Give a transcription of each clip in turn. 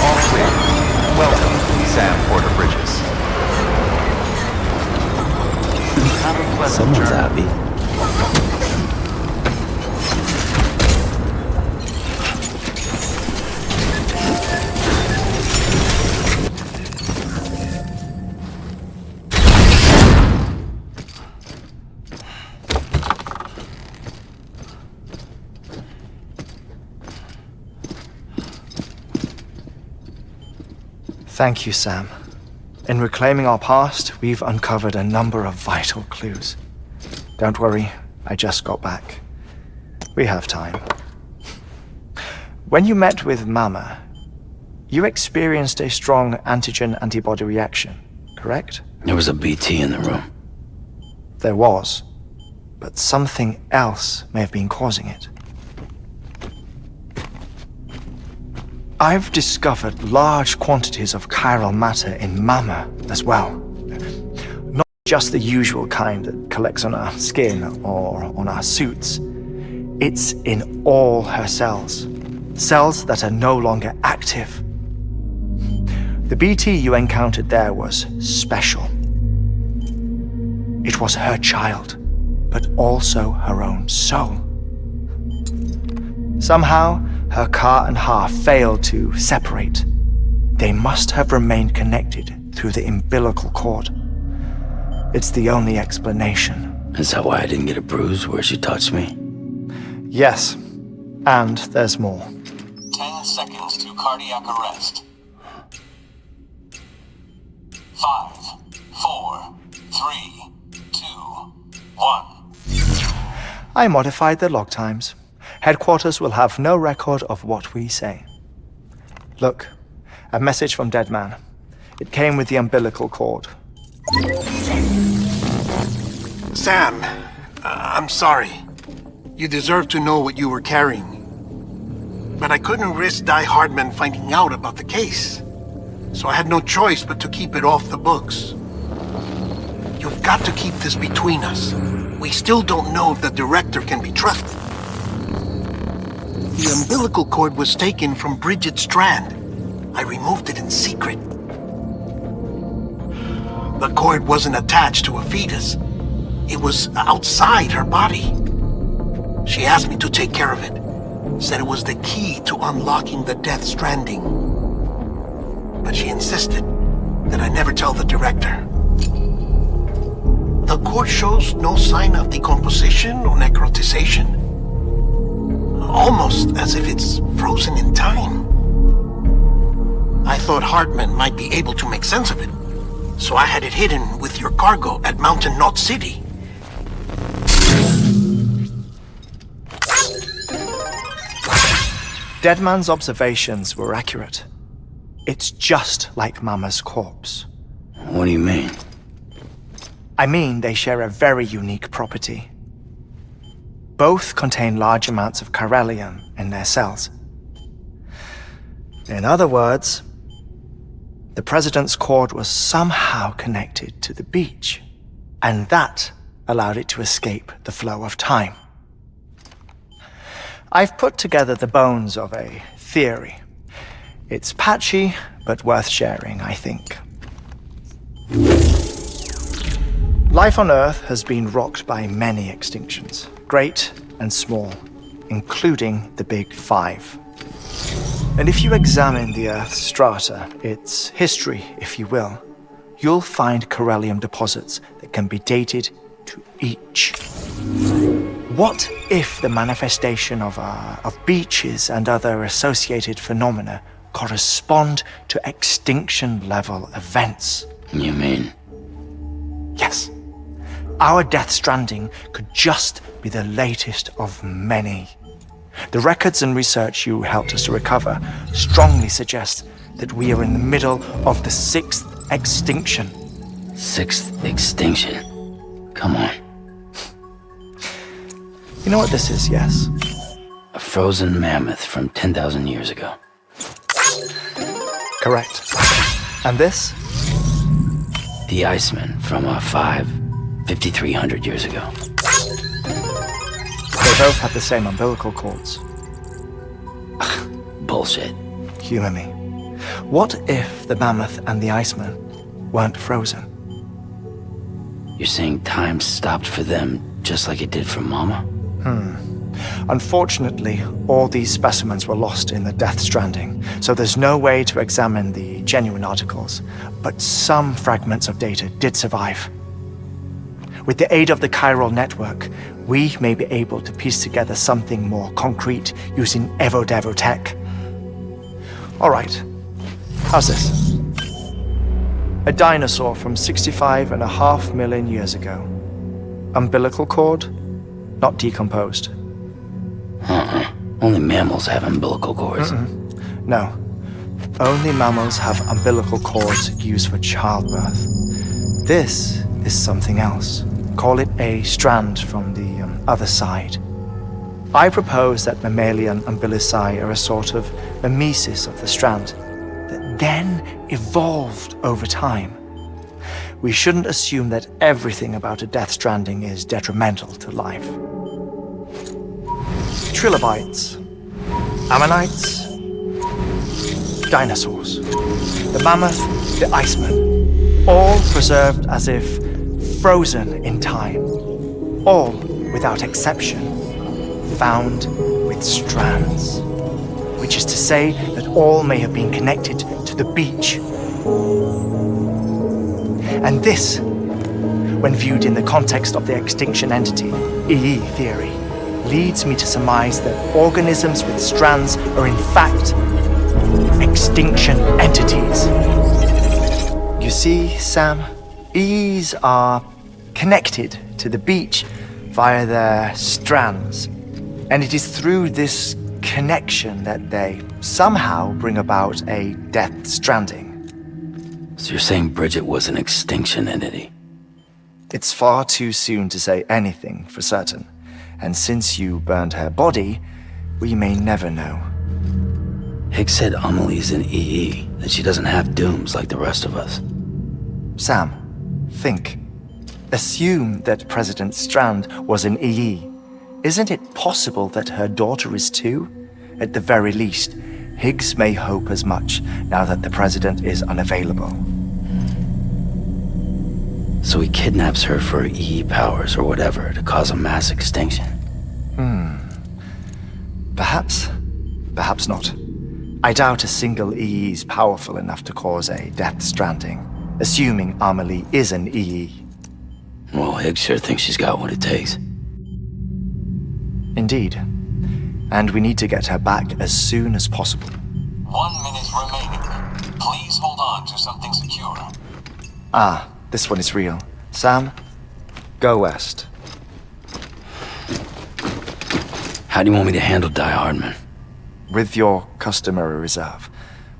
All clear. Welcome, Sam Porter Bridges. Have a pleasant Someone's journey. happy. Thank you, Sam. In reclaiming our past, we've uncovered a number of vital clues. Don't worry, I just got back. We have time. When you met with Mama, you experienced a strong antigen-antibody reaction, correct? There was a BT in the room. There was, but something else may have been causing it. I've discovered large quantities of chiral matter in Mama as well. Not just the usual kind that collects on our skin or on our suits. It's in all her cells. Cells that are no longer active. The BT you encountered there was special. It was her child, but also her own soul. Somehow, her car and half failed to separate. They must have remained connected through the umbilical cord. It's the only explanation. Is that why I didn't get a bruise where she touched me? Yes, and there's more. 10 seconds to cardiac arrest. 5, 4, 3, 2, 1. I modified the log times. Headquarters will have no record of what we say. Look, a message from Dead Man. It came with the umbilical cord. Sam, I'm sorry. You deserve to know what you were carrying. But I couldn't risk Heartman finding out about the case. So I had no choice but to keep it off the books. You've got to keep this between us. We still don't know if the director can be trusted. The umbilical cord was taken from Bridget Strand. I removed it in secret. The cord wasn't attached to a fetus. It was outside her body. She asked me to take care of it. Said it was the key to unlocking the Death Stranding. But she insisted that I never tell the director. The cord shows no sign of decomposition or necrotization. Almost as if it's frozen in time. I thought Heartman might be able to make sense of it, so I had it hidden with your cargo at Mountain Knot City. Deadman's observations were accurate. It's just like Mama's corpse. What do you mean? I mean, they share a very unique property. Both contain large amounts of chiralium in their cells. In other words, the president's cord was somehow connected to the beach, and that allowed it to escape the flow of time. I've put together the bones of a theory. It's patchy, but worth sharing, I think. Life on Earth has been rocked by many extinctions, great and small, including the Big Five. And if you examine the Earth's strata, its history, if you will, you'll find chiralium deposits that can be dated to each. What if the manifestation of beaches and other associated phenomena correspond to extinction-level events? You mean? Yes. Our Death Stranding could just be the latest of many. The records and research you helped us to recover strongly suggest that we are in the middle of the 6th extinction. 6th extinction? Come on. You know what this is, yes? A frozen mammoth from 10,000 years ago. Correct. And this? The Iceman from 5,300 years ago. They both have the same umbilical cords. Bullshit. Humor me. What if the mammoth and the Iceman weren't frozen? You're saying time stopped for them just like it did for Mama? Unfortunately, all these specimens were lost in the Death Stranding, so there's no way to examine the genuine articles, but some fragments of data did survive. With the aid of the chiral network, we may be able to piece together something more concrete using Evo-Devo tech. All right, how's this? A dinosaur from 65.5 million years ago. Umbilical cord, not decomposed. Only mammals have umbilical cords. No, only mammals have umbilical cords used for childbirth. This is something else. Call it a strand from the other side. I propose that mammalian umbilici are a sort of mimesis of the strand that then evolved over time. We shouldn't assume that everything about a Death Stranding is detrimental to life. Trilobites, ammonites, dinosaurs, the mammoth, the Iceman, all preserved as if frozen in time, all, without exception, found with strands, which is to say that all may have been connected to the beach. And this, when viewed in the context of the extinction entity, EE theory, leads me to surmise that organisms with strands are in fact extinction entities. You see, Sam, EEs are connected to the beach via their strands, and it is through this connection that they somehow bring about a Death Stranding. So you're saying Bridget was an extinction entity? It's far too soon to say anything for certain, and since you burned her body, we may never know. Higgs said Amelie's an EE, that she doesn't have dooms like the rest of us. Sam, think. Assume that President Strand was an EE. Isn't it possible that her daughter is too? At the very least, Higgs may hope as much now that the president is unavailable. So he kidnaps her for EE powers or whatever to cause a mass extinction. Perhaps. Perhaps not. I doubt a single EE is powerful enough to cause a Death Stranding, assuming Amelie is an EE. Well, Higgs sure thinks she's got what it takes. Indeed. And we need to get her back as soon as possible. 1 minute remaining. Please hold on to something secure. Ah, this one is real. Sam, go west. How do you want me to handle Die Hardman? With your customary reserve.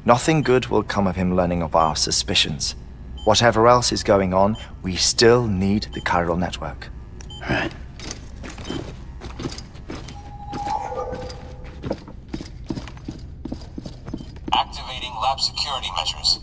Nothing good will come of him learning of our suspicions. Whatever else is going on, we still need the chiral network. Right. Activating lab security measures.